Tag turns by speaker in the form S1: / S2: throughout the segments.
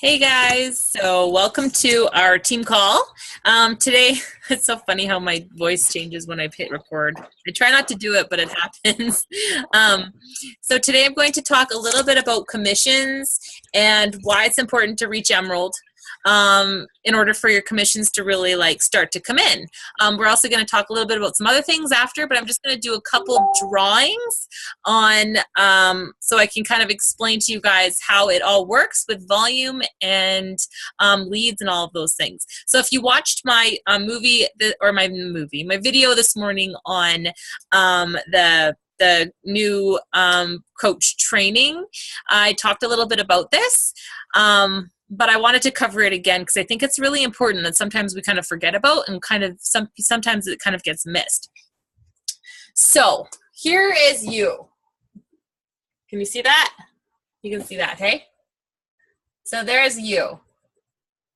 S1: Hey guys, so welcome to our team call. Today, it's so funny how my voice changes when I hit record. I try not to do it, but it happens. So today I'm going to talk a little bit about commissions and why it's important to reach Emerald in order for your commissions to really start to come in. We're also going to talk a little bit about some other things after, but I'm just going to do a couple drawings on so I can kind of explain to you guys how it all works with volume and leads and all of those things. So if you watched my my video this morning on the new coach training, I talked a little bit about this. But I wanted to cover it again because I think it's really important that sometimes we kind of forget about and sometimes it kind of gets missed. So here is you. Can you see that? You can see that, hey? So there's you.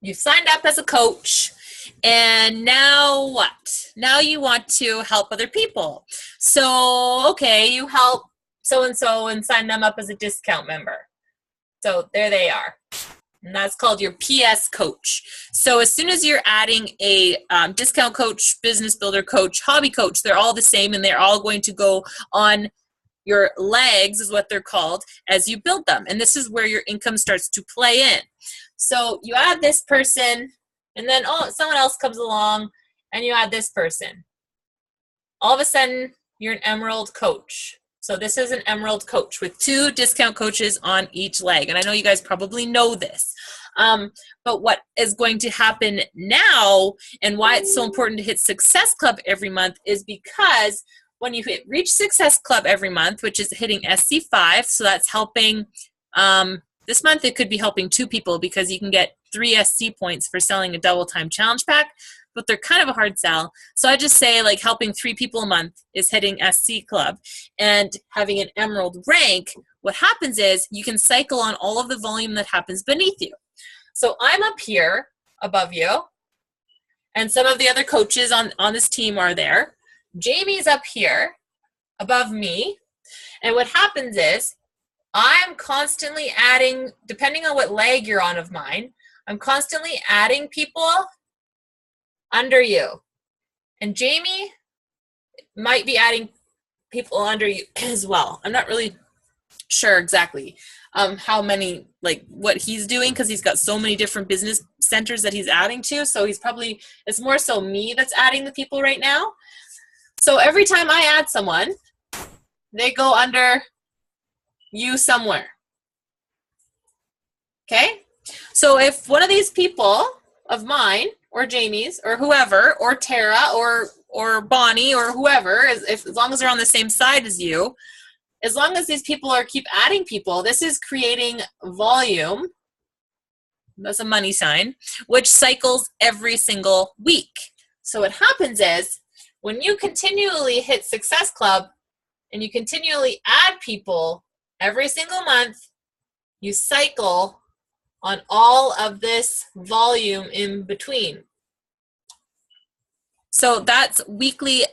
S1: You've signed up as a coach, and now what? Now you want to help other people. So, okay, you help so-and-so and sign them up as a discount member. So there they are. And that's called your PS coach. So as soon as you're adding a discount coach, business builder coach, hobby coach, they're all the same, and they're all going to go on your legs, is what they're called, as you build them. And this is where your income starts to play in. So you add this person, and then someone else comes along, and you add this person. All of a sudden, you're an Emerald coach. So this is an Emerald coach with 2 discount coaches on each leg. And I know you guys probably know this. But what is going to happen now and why it's so important to hit Success Club every month is because when you reach Success Club every month, which is hitting SC5, so that's helping, this month it could be helping 2 people because you can get 3 SC points for selling a double time challenge pack, but they're kind of a hard sell. So I just say helping 3 people a month is hitting SC Club. And having an Emerald rank, what happens is you can cycle on all of the volume that happens beneath you. So I'm up here above you, and some of the other coaches on this team are there. Jamie's up here above me, and what happens is I'm constantly adding, depending on what leg you're on of mine, I'm constantly adding people under you. And Jamie might be adding people under you as well. I'm not really sure exactly how many, what he's doing, because he's got so many different business centers that he's adding to. So it's more so me that's adding the people right now. So every time I add someone, they go under you somewhere. Okay? So if one of these people of mine, or Jamie's, or whoever, or Tara, or Bonnie, or whoever, as long as they're on the same side as you, as long as these people keep adding people, this is creating volume. That's a money sign, which cycles every single week. So what happens is, when you continually hit Success Club and you continually add people every single month, you cycle on all of this volume in between. So that's weekly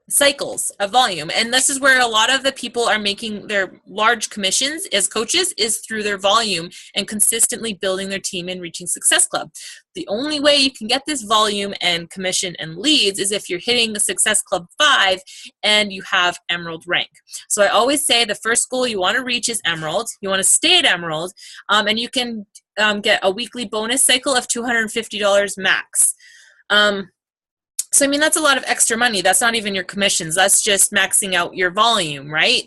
S1: cycles of volume. And this is where a lot of the people are making their large commissions as coaches, is through their volume and consistently building their team and reaching Success Club. The only way you can get this volume and commission and leads is if you're hitting the Success Club 5 and you have Emerald rank. So I always say the first goal you want to reach is Emerald. You want to stay at Emerald, and you can get a weekly bonus cycle of $250 max. So, I mean, that's a lot of extra money. That's not even your commissions. That's just maxing out your volume, right?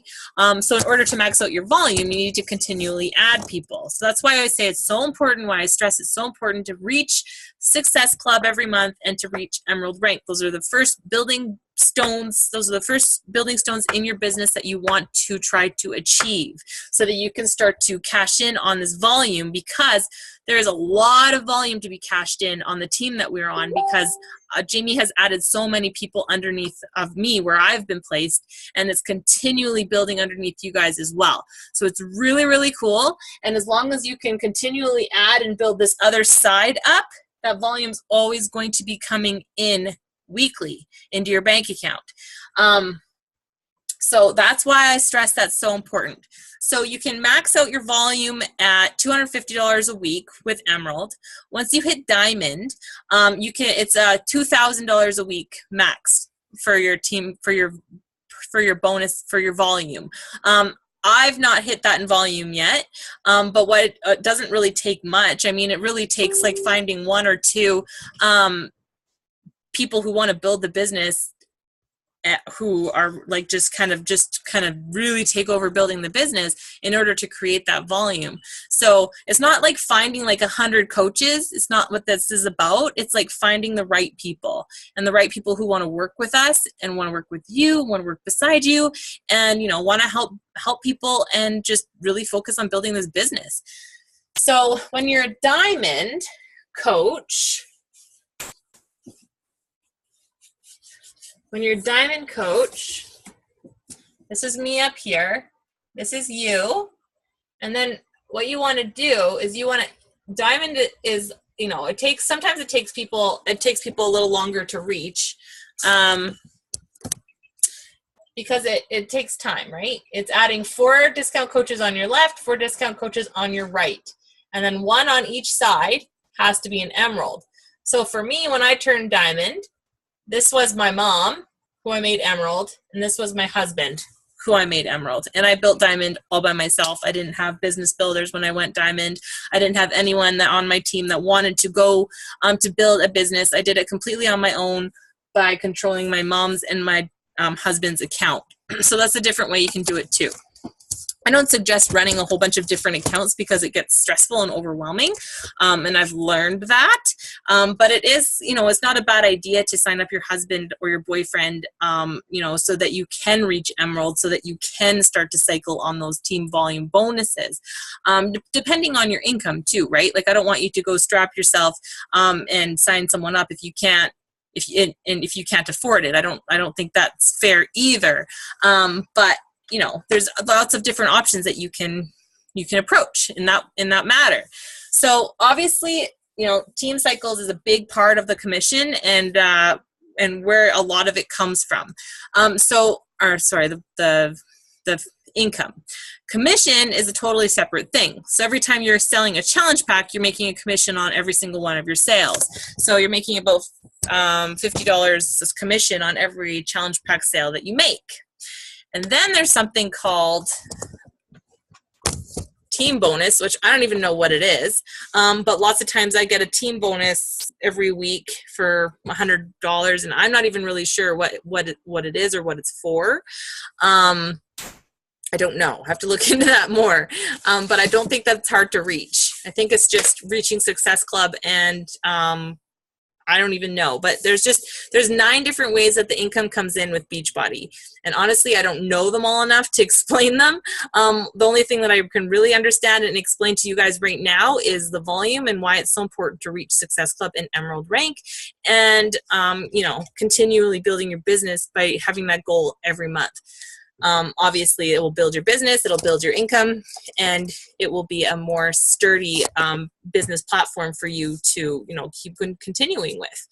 S1: So in order to max out your volume, you need to continually add people. So that's why I say it's so important, why I stress it's so important to reach Success Club every month and to reach Emerald rank. Those are the first building stones. Those are the first building stones in your business that you want to try to achieve so that you can start to cash in on this volume, because there is a lot of volume to be cashed in on the team that we're on, because Jamie has added so many people underneath of me where I've been placed, and it's continually building underneath you guys as well. So it's really, really cool. And as long as you can continually add and build this other side up, that volume's always going to be coming in weekly into your bank account. So that's why I stress that's so important. So you can max out your volume at $250 a week with Emerald. Once you hit Diamond, it's $2,000 a week max for your team, for your bonus, for your volume. I've not hit that in volume yet, but what it doesn't really take much. I mean, it really takes like finding one or two people who want to build the business, who are like just kind of really take over building the business in order to create that volume. So it's not like finding like 100 coaches. It's not what this is about. It's like finding the right people, and the right people who want to work with us and want to work with you, want to work beside you, and want to help people and just really focus on building this business. So when you're a diamond coach, this is me up here, this is you, and then what you want to do is diamond is, sometimes it takes people a little longer to reach, because it takes time, right? It's adding 4 discount coaches on your left, 4 discount coaches on your right, and then 1 on each side has to be an Emerald. So for me, when I turned diamond, this was my mom, who I made Emerald, and this was my husband, who I made Emerald. And I built Diamond all by myself. I didn't have business builders when I went Diamond. I didn't have anyone on my team that wanted to go to build a business. I did it completely on my own by controlling my mom's and my husband's account. So that's a different way you can do it too. I don't suggest running a whole bunch of different accounts because it gets stressful and overwhelming, and I've learned that. But it is, it's not a bad idea to sign up your husband or your boyfriend, so that you can reach Emerald, so that you can start to cycle on those team volume bonuses, depending on your income too, right? Like, I don't want you to go strap yourself and sign someone up if you can't. If you can't afford it. I don't think that's fair either. But there's lots of different options that you can approach in that matter. So obviously, team cycles is a big part of the commission, and where a lot of it comes from. The income. Commission is a totally separate thing. So every time you're selling a challenge pack, you're making a commission on every single one of your sales. So you're making about $50 commission on every challenge pack sale that you make. And then there's something called team bonus, which I don't even know what it is. But lots of times I get a team bonus every week for $100, and I'm not even really sure what it is or what it's for. I don't know. I have to look into that more. But I don't think that's hard to reach. I think it's just reaching Success Club, and I don't even know. But there's 9 different ways that the income comes in with Beachbody. And honestly, I don't know them all enough to explain them. The only thing that I can really understand and explain to you guys right now is the volume and why it's so important to reach Success Club and Emerald rank, and continually building your business by having that goal every month. Obviously, it will build your business, it'll build your income, and it will be a more sturdy business platform for you to, keep continuing with.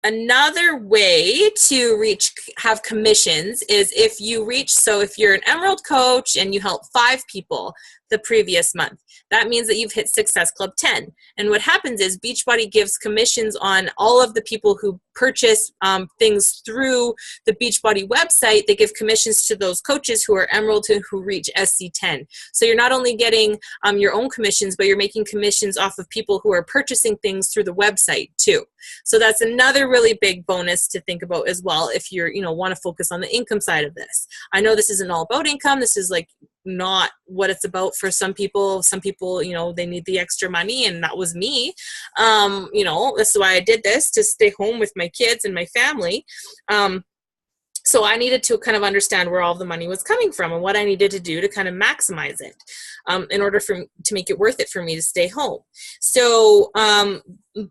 S1: Another way to have commissions is if you're an Emerald coach and you help 5 people the previous month. That means that you've hit Success Club 10. And what happens is Beachbody gives commissions on all of the people who purchase things through the Beachbody website. They give commissions to those coaches who are Emerald who reach SC10. So you're not only getting your own commissions, but you're making commissions off of people who are purchasing things through the website too. So that's another really big bonus to think about as well if you're, want to focus on the income side of this. I know this isn't all about income. This is like not what it's about for some people. Some people, they need the extra money, and that was me. This is why I did this, to stay home with my kids and my family. So I needed to kind of understand where all the money was coming from and what I needed to do to kind of maximize it in order to make it worth it for me to stay home. So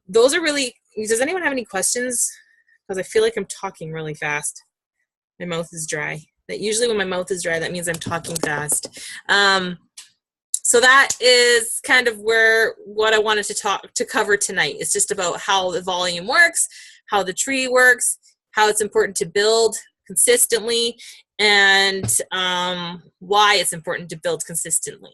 S1: those are really, does anyone have any questions? Because I feel like I'm talking really fast. My mouth is dry. That usually when my mouth is dry, that means I'm talking fast. So that is kind of what I wanted to cover tonight. It's just about how the volume works, how the tree works, how it's important to build consistently, and why it's important to build consistently.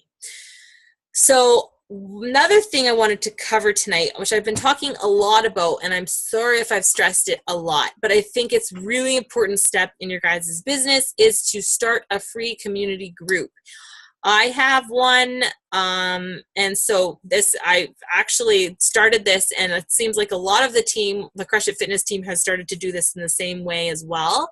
S1: So another thing I wanted to cover tonight, which I've been talking a lot about, and I'm sorry if I've stressed it a lot, but I think it's really important step in your guys' business, is to start a free community group. I have one, and so I actually started this, and it seems like a lot of the team, the Crush It Fitness team, has started to do this in the same way as well.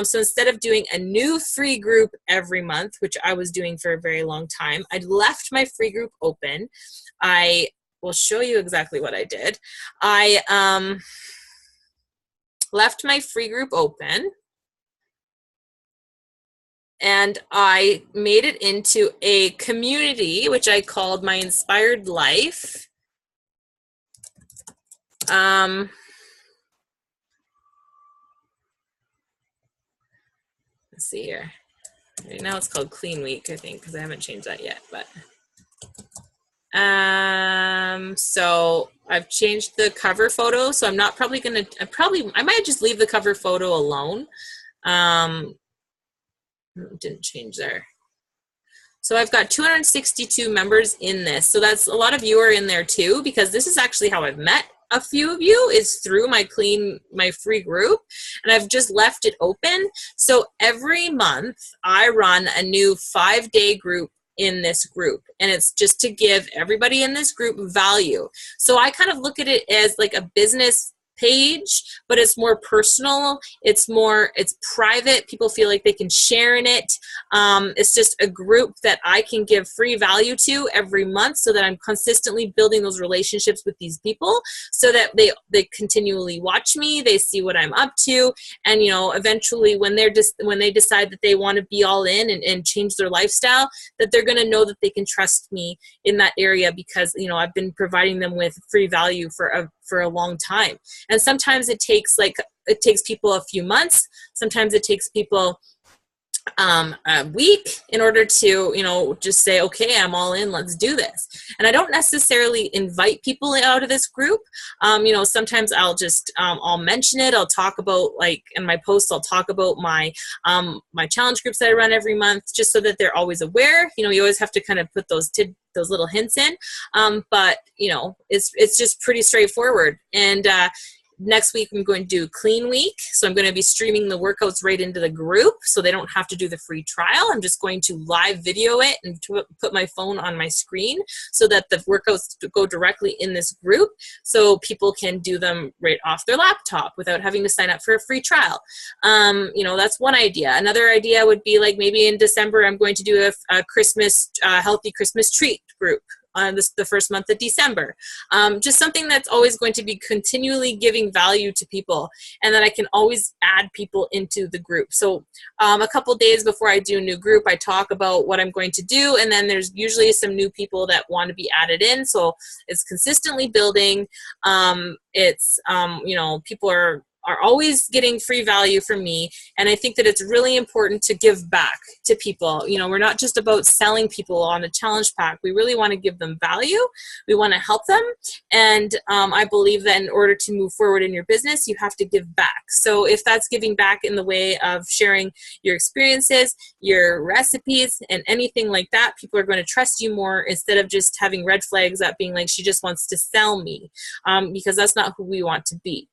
S1: So instead of doing a new free group every month, which I was doing for a very long time, I left my free group open. I will show you exactly what I did. I left my free group open, and I made it into a community, which I called My Inspired Life. Let's see here. Right now it's called Clean Week, I think, because I haven't changed that yet. But so I've changed the cover photo. So I'm not probably gonna. I might just leave the cover photo alone. Didn't change there. So I've got 262 members in this. So that's a lot of you are in there too, because this is actually how I've met a few of you, is through my free group, and I've just left it open. So every month I run a new 5-day group in this group, and it's just to give everybody in this group value. So I kind of look at it as like a business page, but it's more personal, it's private, people feel like they can share in it. It's just a group that I can give free value to every month, so that I'm consistently building those relationships with these people, so that they continually watch me, they see what I'm up to, and eventually when they decide that they want to be all in and change their lifestyle, that they're going to know that they can trust me in that area, because I've been providing them with free value for a long time. And sometimes it takes people a few months. Sometimes it takes people a week in order to, just say, okay, I'm all in, let's do this. And I don't necessarily invite people out of this group. Sometimes I'll just, I'll mention it. I'll talk about, like in my posts, I'll talk about my challenge groups that I run every month, just so that they're always aware. You always have to kind of put those little hints in. But it's just pretty straightforward. And, next week, I'm going to do Clean Week. So I'm going to be streaming the workouts right into the group, so they don't have to do the free trial. I'm just going to live video it and put my phone on my screen, so that the workouts go directly in this group, so people can do them right off their laptop without having to sign up for a free trial. That's one idea. Another idea would be, like, maybe in December, I'm going to do a Christmas, healthy Christmas treat group on the first month of December. Just something that's always going to be continually giving value to people, and that I can always add people into the group. So a couple days before I do a new group, I talk about what I'm going to do, and then there's usually some new people that want to be added in. So it's consistently building. People are always getting free value from me. And I think that it's really important to give back to people. We're not just about selling people on a challenge pack. We really want to give them value. We want to help them. And I believe that in order to move forward in your business, you have to give back. So if that's giving back in the way of sharing your experiences, your recipes, and anything like that, people are going to trust you more, instead of just having red flags up, being like, she just wants to sell me, because that's not who we want to be.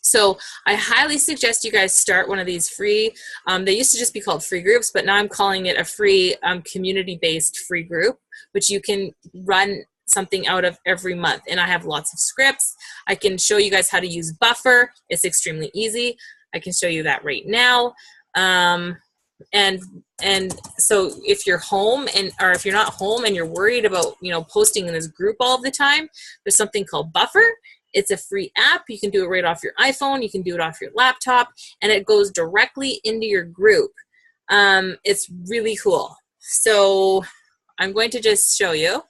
S1: So I highly suggest you guys start one of these free, they used to just be called free groups, but now I'm calling it a free community-based free group, which you can run something out of every month. And I have lots of scripts. I can show you guys how to use Buffer. It's extremely easy. I can show you that right now. And so if you're home, or if you're not home and you're worried about, posting in this group all the time, there's something called Buffer. It's a free app. You can do it right off your iPhone. You can do it off your laptop, and it goes directly into your group. It's really cool. So I'm going to just show you.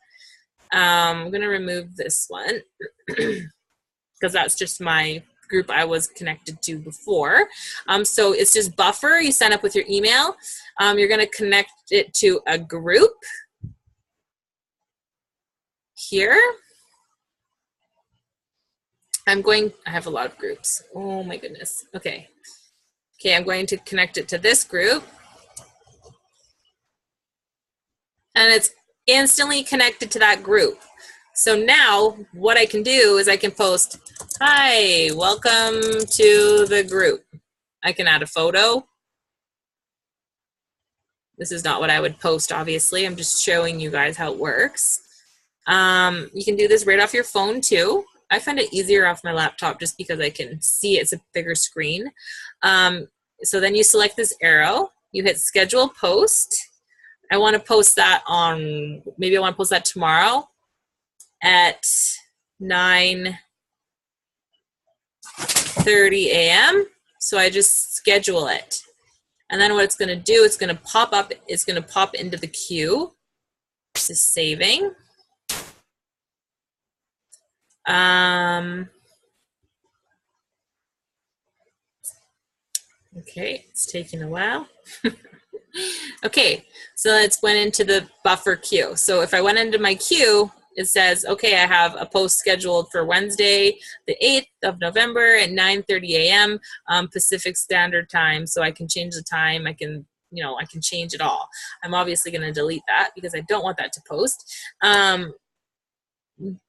S1: I'm going to remove this one because that's just my group I was connected to before. So it's just Buffer. You sign up with your email. You're going to connect it to a group here. I have a lot of groups. Oh my goodness. Okay. Okay, I'm going to connect it to this group. And it's instantly connected to that group. So now what I can do is I can post, hi, welcome to the group. I can add a photo. This is not what I would post, obviously. I'm just showing you guys how it works. You can do this right off your phone too. I find it easier off my laptop just because I can see it's a bigger screen. So then you select this arrow, you hit schedule post. I want to post that on, maybe I want to post that tomorrow at 9:30 a.m. So I just schedule it. And then what it's going to do, it's going to pop up, it's going to pop into the queue. This is saving. Okay, it's taking a while. Okay, so let's went into the buffer queue. So if I went into my queue, it says, okay, I have a post scheduled for Wednesday, the 8th of November at 9:30 a.m. Pacific Standard Time. So I can change the time. I can, you know, I can change it all. I'm obviously going to delete that because I don't want that to post.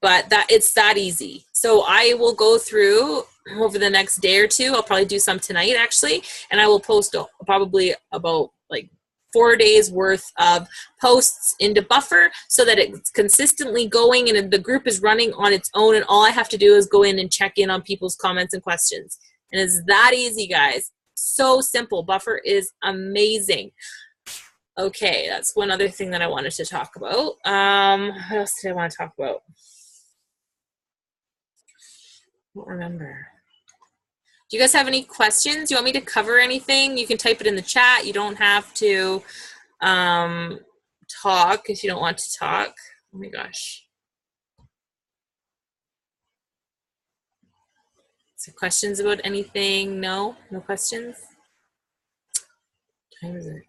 S1: But that it's that easy. So I will go through over the next day or two. I'll probably do some tonight actually, and I will post probably about like 4 days worth of posts into Buffer so that it's consistently going and the group is running on its own, and all I have to do is go in and check in on people's comments and questions. And it's that easy, guys. So simple. Buffer is amazing. Okay, that's one other thing that I wanted to talk about. What else did I want to talk about? I don't remember. Do you guys have any questions? Do you want me to cover anything? You can type it in the chat. You don't have to talk if you don't want to talk. Oh my gosh. So questions about anything? No? No questions? What time is it?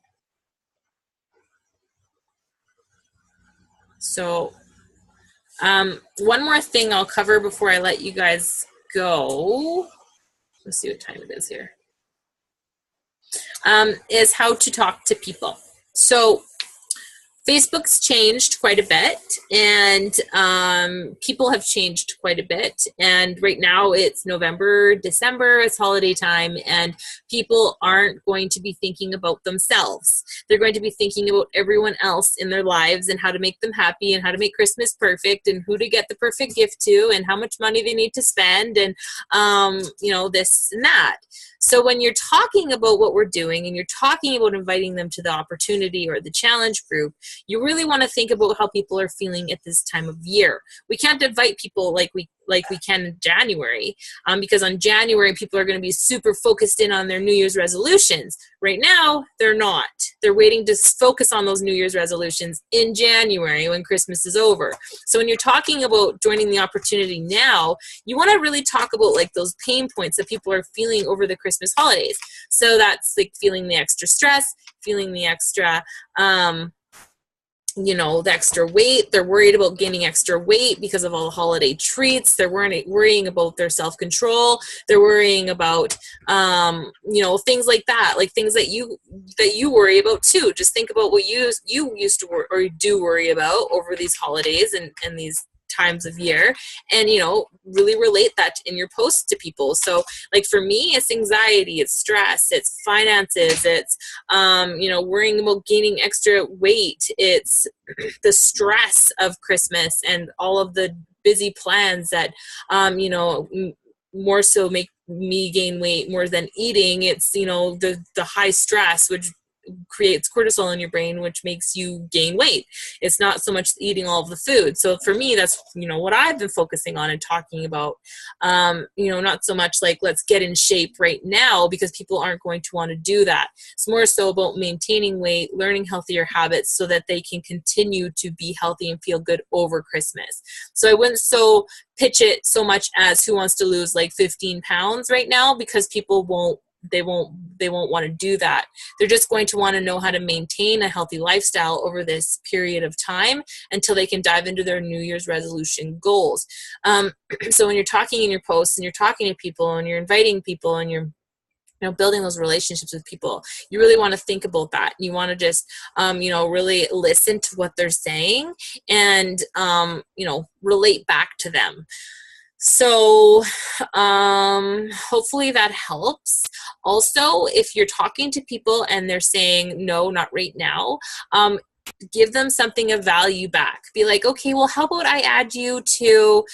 S1: So one more thing I'll cover before I let you guys go. Let's see what time it is here. Is how to talk to people. So Facebook's changed quite a bit, and people have changed quite a bit. And right now it's November, December, it's holiday time, and people aren't going to be thinking about themselves. They're going to be thinking about everyone else in their lives and how to make them happy and how to make Christmas perfect and who to get the perfect gift to and how much money they need to spend and, you know, this and that. So when you're talking about what we're doing and you're talking about inviting them to the opportunity or the challenge group, you really want to think about how people are feeling at this time of year. We can't invite people like we can in January, because on January people are going to be super focused in on their New Year's resolutions. Right now, they're not. They're waiting to focus on those New Year's resolutions in January when Christmas is over. So when you're talking about joining the opportunity now, you want to really talk about like those pain points that people are feeling over the Christmas holidays. So that's like feeling the extra stress, feeling the extra you know, the extra weight. They're worried about gaining extra weight because of all the holiday treats. They're worrying about their self-control. They're worrying about, you know, things like that, like things that you worry about too. Just think about what you used to worry or do worry about over these holidays and these times of year, and you know, really relate that in your posts to people. So like for me, it's anxiety, it's stress, it's finances, it's you know, worrying about gaining extra weight, it's the stress of Christmas and all of the busy plans that you know, more so make me gain weight more than eating. It's, you know, the high stress which creates cortisol in your brain, which makes you gain weight. It's not so much eating all of the food. So for me, that's, you know, what I've been focusing on and talking about. You know, not so much like let's get in shape right now, because people aren't going to want to do that. It's more so about maintaining weight, learning healthier habits so that they can continue to be healthy and feel good over Christmas. So I wouldn't so pitch it so much as who wants to lose like 15 pounds right now, because people won't want to do that. They're just going to want to know how to maintain a healthy lifestyle over this period of time until they can dive into their New Year's resolution goals. So when you're talking in your posts and you're talking to people and you're inviting people and you're building those relationships with people, you really want to think about that. You want to just, really listen to what they're saying and, relate back to them. So hopefully that helps. Also, if you're talking to people and they're saying, no, not right now, give them something of value back. Be like, okay, well, how about I add you to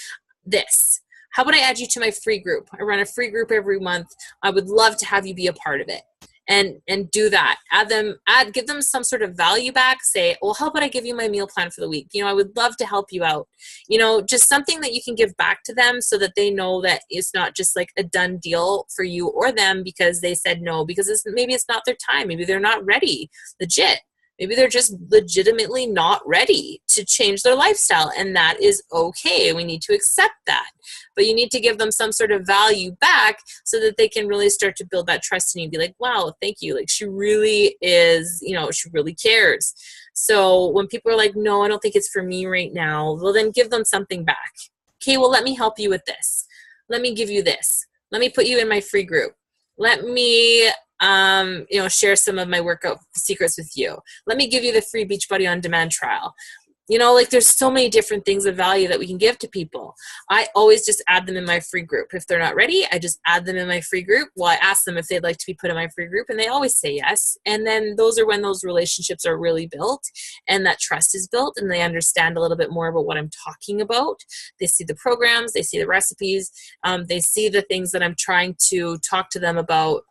S1: this? How about I add you to my free group? I run a free group every month. I would love to have you be a part of it. And do that. Give them some sort of value back. Say, well, how about I give you my meal plan for the week? I would love to help you out. Just something that you can give back to them so that they know that it's not just like a done deal for you or them because they said no, because maybe it's not their time. Maybe they're not ready. Legit. Maybe they're just legitimately not ready to change their lifestyle, and that is okay. We need to accept that. But you need to give them some sort of value back so that they can really start to build that trust in you and be like, wow, thank you. Like, she really is, she really cares. So when people are like, no, I don't think it's for me right now, well, then give them something back. Okay, well, let me help you with this. Let me give you this. Let me put you in my free group. Let me share some of my workout secrets with you. Let me give you the free Beachbody on Demand trial. There's so many different things of value that we can give to people. I always just add them in my free group. If they're not ready, I just add them in my free group. Well, I ask them if they'd like to be put in my free group, and they always say yes. And then those are when those relationships are really built and that trust is built, and they understand a little bit more about what I'm talking about. They see the programs, they see the recipes, they see the things that I'm trying to talk to them about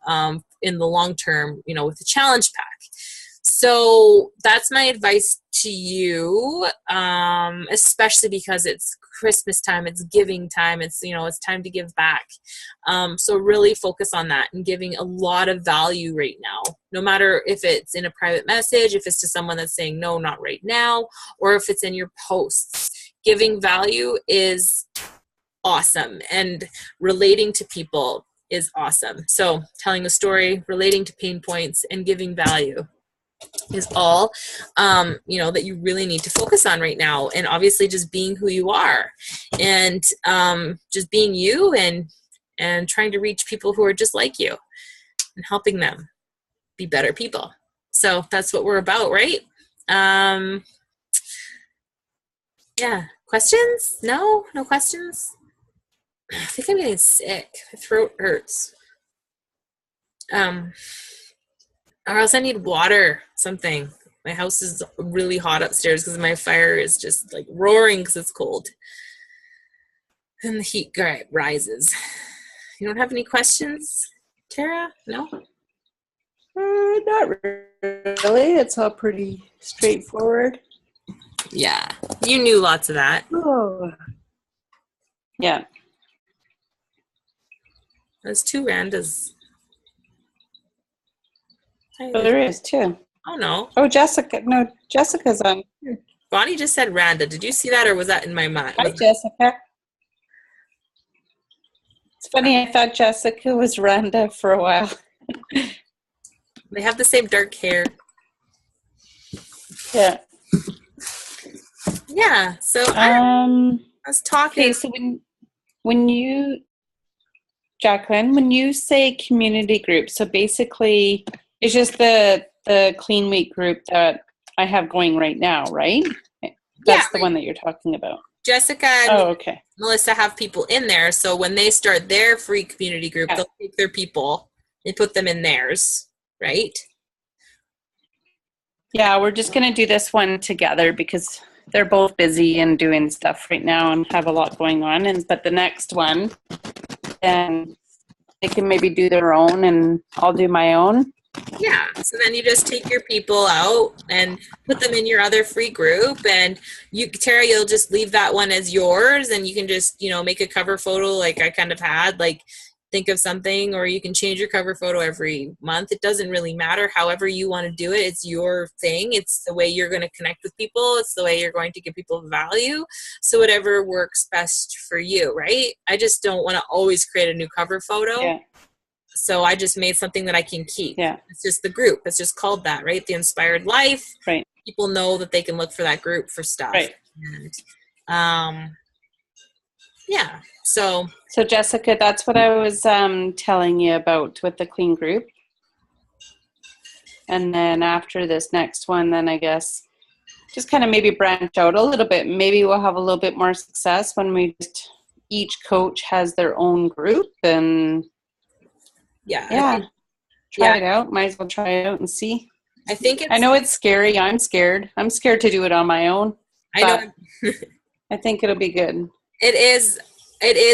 S1: in the long term, with the challenge pack. So that's my advice to you, especially because it's Christmas time, it's giving time, it's time to give back. So really focus on that and giving a lot of value right now, no matter if it's in a private message, if it's to someone that's saying no, not right now, or if it's in your posts. Giving value is awesome, and relating to people is awesome. So telling a story, relating to pain points, and giving value is all that you really need to focus on right now. And obviously just being who you are, and just being you, and trying to reach people who are just like you and helping them be better people. So that's what we're about, right? Yeah. Questions? No questions? I think I'm getting sick. My throat hurts. Or else I need water, something. My house is really hot upstairs because my fire is just like roaring because it's cold. And the heat rises. You don't have any questions, Tara? No?
S2: Not really. It's all pretty straightforward.
S1: Yeah. You knew lots of that.
S2: Oh. Yeah.
S1: There's 2 Randas.
S2: Oh, there is too.
S1: Oh, no.
S2: Oh, Jessica. No, Jessica's on.
S1: Bonnie just said Randa. Did you see that, or was that in my mind?
S2: Hi, Jessica. It's funny, I thought Jessica was Randa for a while.
S1: They have the same dark hair.
S2: Yeah.
S1: Yeah. So I was talking.
S2: Okay, so when you, Jacqueline, when you say community group, so basically it's just the Clean Week group that I have going right now, right? That's the one that you're talking about.
S1: Jessica and
S2: okay.
S1: Melissa have people in there, so when they start their free community group, they'll take their people and put them in theirs, right?
S2: Yeah, we're just going to do this one together because they're both busy and doing stuff right now and have a lot going on. But the next one, then they can maybe do their own and I'll do my own.
S1: Yeah, so then you just take your people out and put them in your other free group, and Tara, you'll just leave that one as yours, and you can just, make a cover photo like I kind of had, like think of something, or you can change your cover photo every month. It doesn't really matter. However you want to do it, it's your thing. It's the way you're going to connect with people. It's the way you're going to give people value. So whatever works best for you, right? I just don't want to always create a new cover photo.
S2: Yeah.
S1: So I just made something that I can keep.
S2: Yeah.
S1: It's just the group. It's just called that, right? The Inspired Life.
S2: Right.
S1: People know that they can look for that group for stuff.
S2: Right.
S1: And, Yeah. So
S2: Jessica, that's what I was telling you about with the clean group. And then after this next one, then I guess just kind of maybe branch out a little bit. Maybe we'll have a little bit more success when we just, each coach has their own group, and
S1: yeah,
S2: try it out. Might as well try it out and see.
S1: I think
S2: I know it's scary. I'm scared. I'm scared to do it on my own.
S1: I know.
S2: I think it'll be good.
S1: It is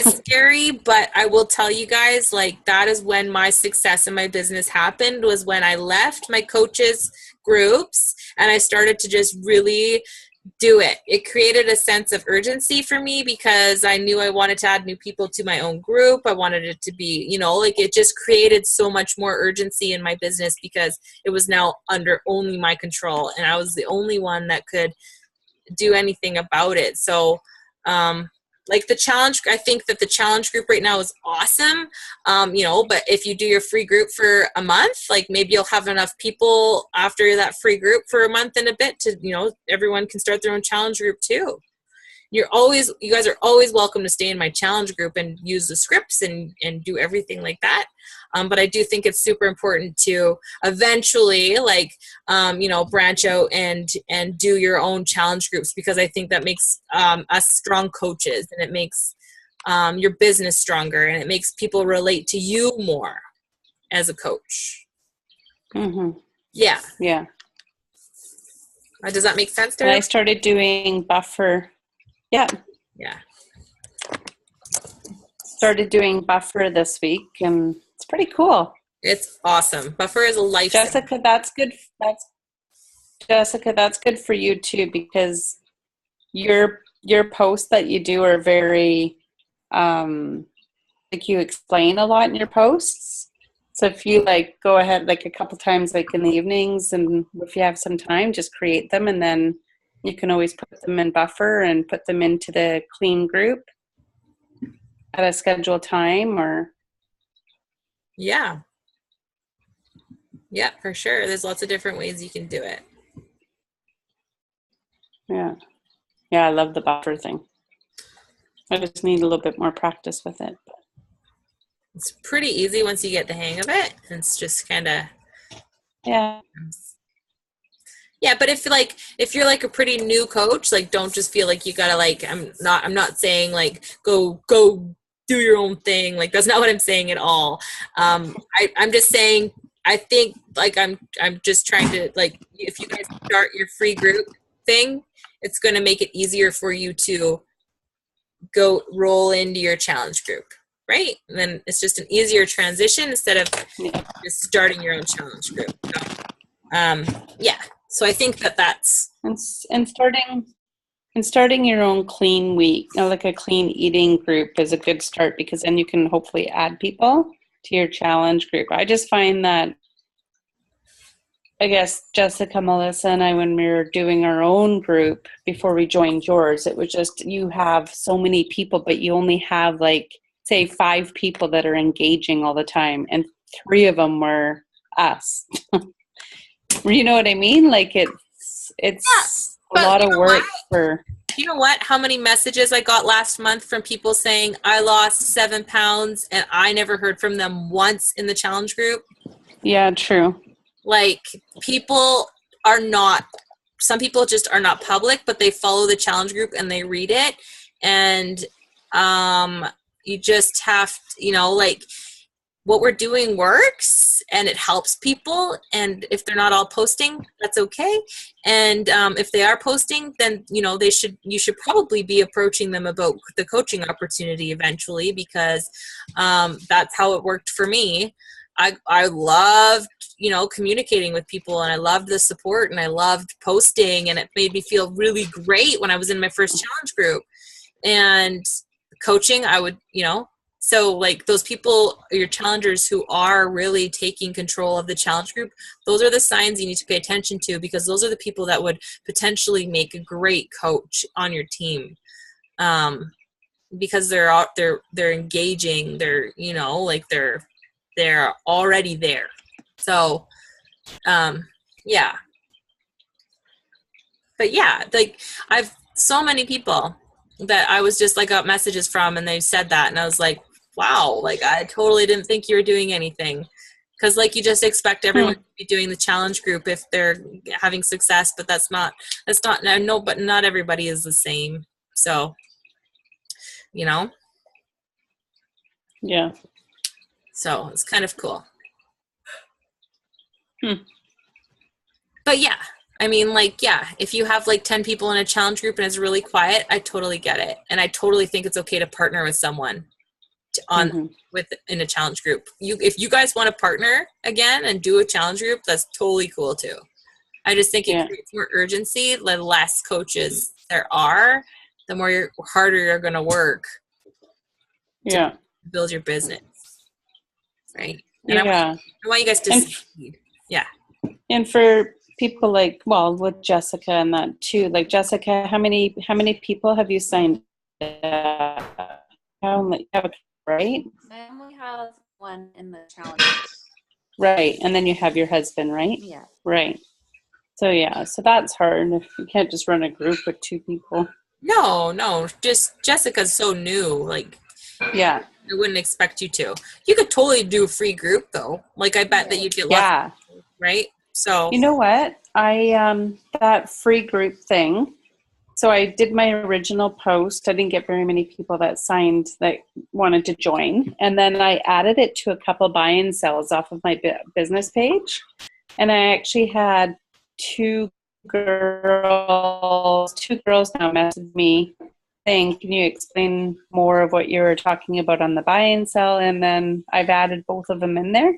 S1: scary, but I will tell you guys, like, that is when my success in my business happened, was when I left my coaches groups and I started to just really do it. It created a sense of urgency for me because I knew I wanted to add new people to my own group. I wanted it to be, like, it just created so much more urgency in my business because it was now under only my control and I was the only one that could do anything about it. So, like the challenge, I think that the challenge group right now is awesome. But if you do your free group for a month, like maybe you'll have enough people after that free group for a month and a bit to, everyone can start their own challenge group too. You guys are always welcome to stay in my challenge group and use the scripts and do everything like that. But I do think it's super important to eventually branch out and do your own challenge groups, because I think that makes us strong coaches, and it makes your business stronger, and it makes people relate to you more as a coach.
S2: Mm-hmm.
S1: Yeah.
S2: Yeah.
S1: Does that make sense to
S2: you?
S1: you?
S2: I started doing Buffer. Yeah.
S1: Yeah.
S2: Started doing Buffer this week, and it's pretty cool.
S1: It's awesome. Buffer is a life.
S2: Jessica, that's good. That's good for you too, because your posts that you do are very like you explain a lot in your posts. So if you go ahead a couple times in the evenings, and if you have some time, just create them, and then you can always put them in Buffer and put them into the clean group at a scheduled time, or
S1: yeah, for sure. There's lots of different ways you can do it.
S2: Yeah, I love the Buffer thing. I just need a little bit more practice with it.
S1: It's pretty easy once you get the hang of it. It's just kind of but if you're a pretty new coach, don't just feel like you gotta I'm not saying go do your own thing. That's not what I'm saying at all. I'm just saying, I think I'm just trying to if you guys start your free group thing, it's going to make it easier for you to go roll into your challenge group, right? And then it's just an easier transition instead of just starting your own challenge group. So, so I think that's
S2: and starting your own clean week, a clean eating group, is a good start, because then you can hopefully add people to your challenge group. I just find that, I guess, Jessica, Melissa, and I, when we were doing our own group before we joined yours, it was just, you have so many people, but you only have say 5 people that are engaging all the time, and 3 of them were us. You know what I mean? It's a lot of work for.
S1: You know what? How many messages I got last month from people saying I lost 7 pounds, and I never heard from them once in the challenge group.
S2: Yeah, true.
S1: People are not, some people just are not public, but they follow the challenge group and they read it. And you just have to, what we're doing works and it helps people. And if they're not all posting, that's okay. And if they are posting, then, you should probably be approaching them about the coaching opportunity eventually, because that's how it worked for me. I loved, communicating with people, and I loved the support, and I loved posting, and it made me feel really great when I was in my first challenge group. And coaching, I would, so those people, your challengers who are really taking control of the challenge group, those are the signs you need to pay attention to, because those are the people that would potentially make a great coach on your team. Because they're out, they're engaging, they're, they're already there. So, but I've so many people that I was just like got messages from, and they said that, and I was like, wow, like I totally didn't think you were doing anything. Because like you just expect everyone to be doing the challenge group if they're having success, but that's not no, but not everybody is the same. So, you know,
S2: Yeah.
S1: so it's kind of cool.
S2: Hmm.
S1: But yeah, I mean, like, yeah, if you have like 10 people in a challenge group and it's really quiet, I totally get it. And I totally think it's okay to partner with someone on
S2: Mhm.
S1: with in a challenge group. If you guys want to partner again and do a challenge group, that's totally cool too. I just think it
S2: Yeah.
S1: creates more urgency. The less coaches there are, the more harder you're going to work to
S2: Yeah.
S1: build your business, right? And
S2: Yeah.
S1: I want you guys to
S2: And
S1: succeed. Yeah.
S2: and for people like, well, with Jessica and that too, like Jessica, how many people have you signed? How many, right?
S3: I only have one in the challenge.
S2: Right. And then you have your husband, right?
S3: Yeah.
S2: Right. So yeah, so that's hard. You can't just run a group with 2 people.
S1: No, just Jessica's so new. Like,
S2: Yeah.
S1: I wouldn't expect you to. You could totally do a free group though. Like, I bet that you'd get lots,
S2: Yeah.
S1: right? So,
S2: You know what? That free group thing. So I did my original post. I didn't get very many people that signed that wanted to join. And then I added it to a couple buy and sells off of my business page. And I actually had two girls now message me saying, can you explain more of what you were talking about on the buy and sell? And then I've added both of them in there.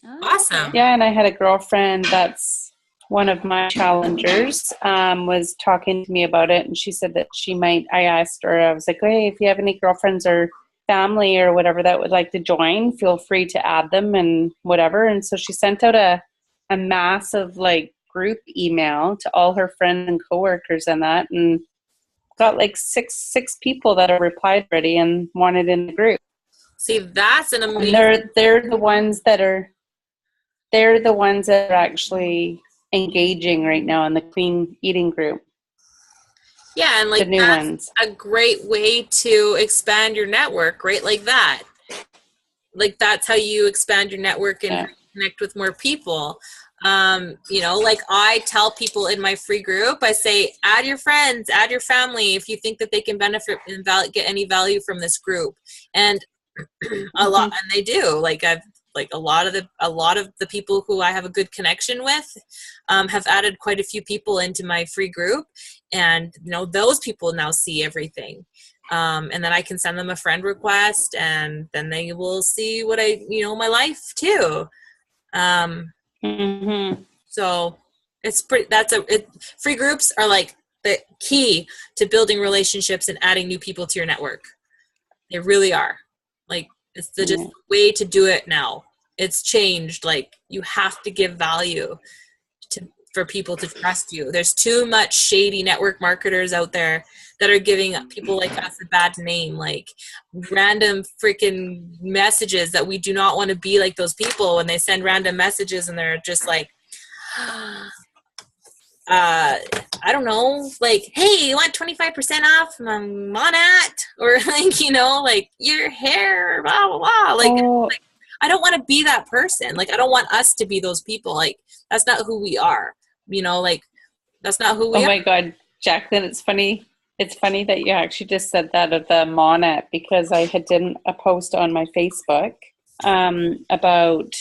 S3: Oh,
S1: awesome.
S2: Yeah, and I had a girlfriend that's one of my challengers was talking to me about it, and she said that she might. I asked her, I was like, hey, if you have any girlfriends or family or whatever that would like to join, feel free to add them and whatever. And so she sent out a massive like group email to all her friends and coworkers and that, and got like six people that have replied already and wanted in the group.
S1: See, that's an amazing.
S2: And they're the ones that are actually engaging right now in the clean eating group.
S1: Yeah, and like
S2: the new
S1: that's
S2: ones.
S1: a great way to expand your network, right? Like that. Like that's how you expand your network and connect with more people. You know, like I tell people in my free group, I say, add your friends, add your family if you think that they can benefit and get any value from this group. And a lot, and they do. Like I've like a lot of the people who I have a good connection with have added quite a few people into my free group, and you know those people now see everything. And then I can send them a friend request, and then they will see what my life too. So it's pretty. Free groups are like the key to building relationships and adding new people to your network. They really are. Like it's the just way to do it now. It's changed. Like you have to give value for people to trust you. There's too much shady network marketers out there that are giving people like us a bad name, like random freaking messages that we do not want to be like those people when they send random messages and they're just like, I don't know, like, hey, you want 25% off Monat? Or like, like your hair, blah, blah, blah. Like I don't want to be that person. Like, I don't want us to be those people. Like, that's not who we are. Like, that's not who we are.
S2: Oh my God, Jacqueline, it's funny. It's funny that you actually just said that of the Monat, because I had done a post on my Facebook about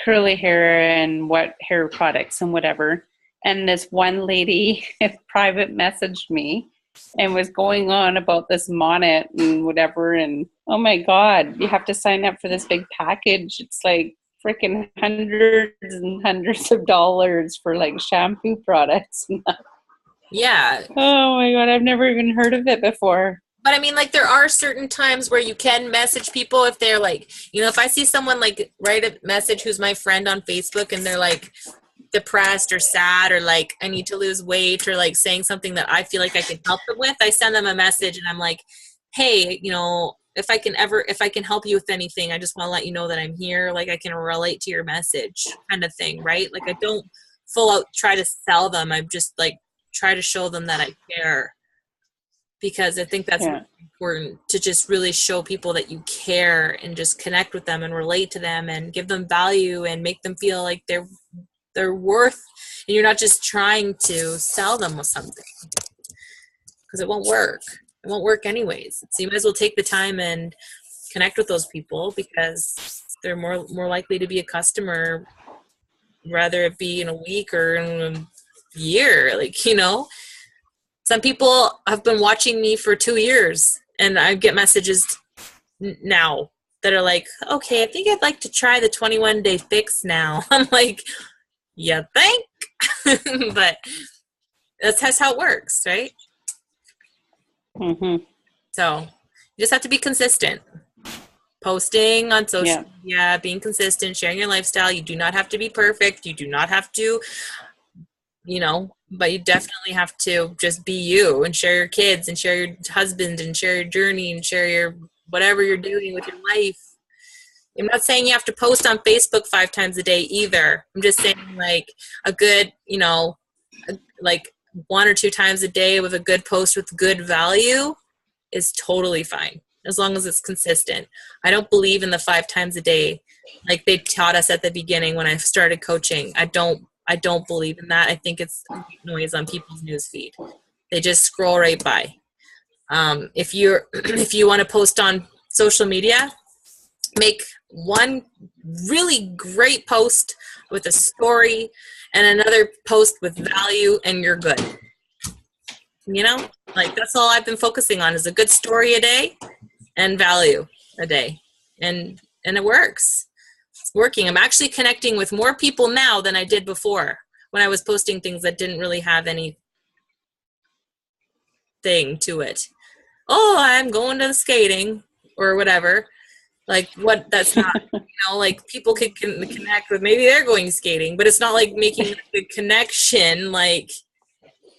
S2: curly hair and what hair products and whatever. And this one lady private messaged me and was going on about this Monat and whatever. And oh my God, you have to sign up for this big package. It's like freaking hundreds and hundreds of dollars for like shampoo products.
S1: Yeah.
S2: Oh my God, I've never even heard of it before.
S1: But I mean, like, there are certain times where you can message people if they're like, if I see someone like write a message who's my friend on Facebook and they're like depressed or sad or like I need to lose weight or like saying something that I feel like I can help them with, I send them a message and I'm like, hey, if I can help you with anything, I just want to let you know that I'm here. Like I can relate to your message kind of thing, right? Like I don't full out try to sell them. I just like try to show them that I care. because I think that's
S2: Yeah.
S1: really important to just really show people that you care and just connect with them and relate to them and give them value and make them feel like they're worth, and you're not just trying to sell them with something, because it won't work. It won't work anyways. So you might as well take the time and connect with those people, because they're more likely to be a customer, rather it be in a week or in a year. Like, you know, some people have been watching me for 2 years, and I get messages now that are like, okay, I think I'd like to try the 21-day fix now. I'm like, you think? But that's how it works, right?
S2: Mm-hmm.
S1: So you just have to be consistent. Posting on social media, being consistent, sharing your lifestyle. You do not have to be perfect. You do not have to, you know, but you definitely have to just be you and share your kids and share your husband and share your journey and share your whatever you're doing with your life. I'm not saying you have to post on Facebook 5 times a day either. I'm just saying like a good, you know, like 1 or 2 times a day with a good post with good value is totally fine, as long as it's consistent. I don't believe in the 5 times a day like they taught us at the beginning when I started coaching. I don't believe in that. I think it's noise on people's newsfeed. They just scroll right by. If you want to post on social media, make one really great post with a story and another post with value, and you're good. You know, like that's all I've been focusing on is a good story a day and value a day. And it works. It's working. I'm actually connecting with more people now than I did before, when I was posting things that didn't really have any thing to it. Oh, I'm going to the skating or whatever. Like what, that's not, you know, like people could connect with, maybe they're going skating, but it's not like making a connection. Like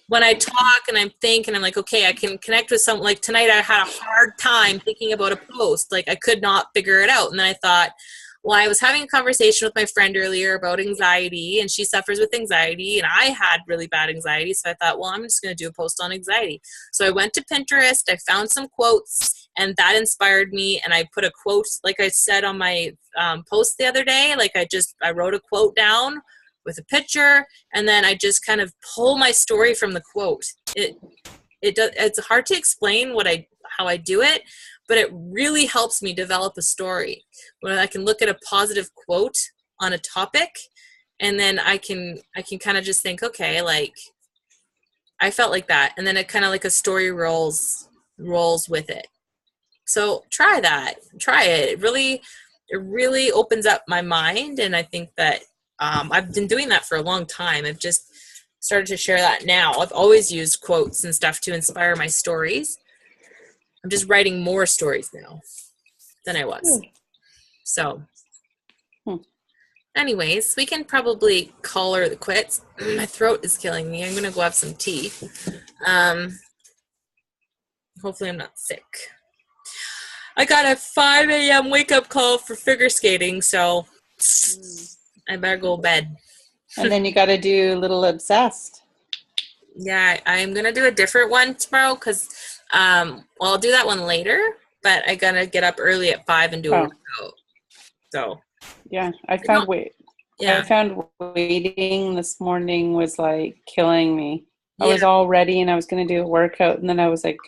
S1: when I talk and I'm thinking, I'm like, okay, I can connect with someone. Like tonight I had a hard time thinking about a post. Like I could not figure it out. And then I thought, well, I was having a conversation with my friend earlier about anxiety, and she suffers with anxiety, and I had really bad anxiety. So I thought, well, I'm just going to do a post on anxiety. So I went to Pinterest, I found some quotes, and that inspired me. And I put a quote, like I said on my post the other day, like I wrote a quote down with a picture, and then I just kind of pull my story from the quote. It's hard to explain how I do it, but it really helps me develop a story when I can look at a positive quote on a topic, and then I can kind of just think, okay, like I felt like that, and then it kind of like a story rolls with it. So try it. It really opens up my mind, and I think that I've been doing that for a long time. I've just started to share that now. I've always used quotes and stuff to inspire my stories. I'm just writing more stories now than I was. So anyways, we can probably call her the quits. My throat is killing me. I'm going to go have some tea. Hopefully I'm not sick. I got a 5 a.m. wake-up call for figure skating, so I better go to bed.
S2: And then you got to do Little Obsessed.
S1: Yeah, I'm going to do a different one tomorrow because, I'll do that one later, but I got to get up early at 5 and do a workout. So.
S2: Yeah, I found waiting this morning was like killing me. I was all ready and I was going to do a workout, and then I was like,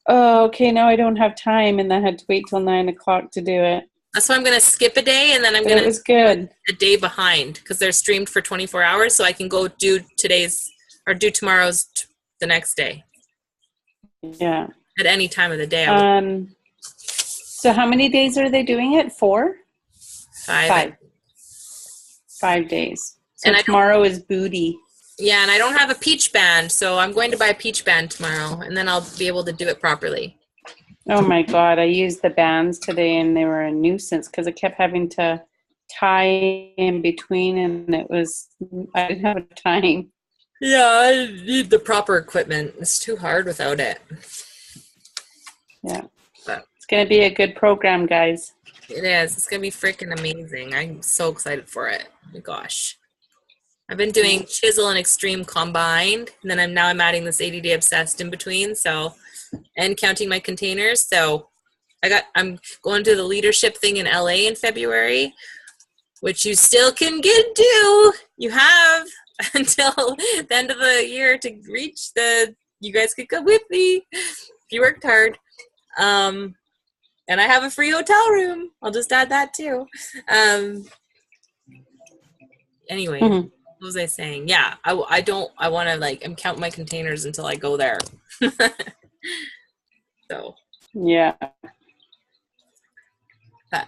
S2: oh, okay, now I don't have time, and then I had to wait till 9 o'clock to do it.
S1: That's why I'm going to skip a day, and then I'm going to
S2: it was good.
S1: A day behind because they're streamed for 24 hours, so I can go do tomorrow's the next day.
S2: Yeah.
S1: At any time of the day.
S2: So how many days are they doing it? 4?
S1: 5.
S2: 5 days. So and tomorrow is booty.
S1: Yeah, and I don't have a peach band, so I'm going to buy a peach band tomorrow, and then I'll be able to do it properly.
S2: Oh my God, I used the bands today, and they were a nuisance because I kept having to tie in between, and I didn't have time.
S1: Yeah, I need the proper equipment. It's too hard without it.
S2: Yeah. But it's going to be a good program, guys.
S1: It is. It's going to be freaking amazing. I'm so excited for it. Oh my gosh. I've been doing Chisel and Extreme combined, and then I'm adding this ADD Obsessed in between, so, and counting my containers. So I'm going to the leadership thing in LA in February, which you still can do. You have until the end of the year to reach you guys could come with me if you worked hard. And I have a free hotel room. I'll just add that too. Anyway, what was I saying? Yeah, I want to I'm counting my containers until I go there. So.
S2: Yeah.
S1: But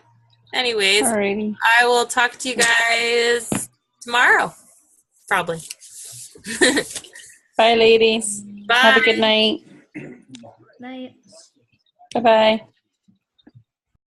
S1: anyways,
S2: Alrighty.
S1: I will talk to you guys tomorrow, probably.
S2: Bye, ladies.
S1: Bye.
S2: Have a good night.
S3: Night.
S2: Bye-bye.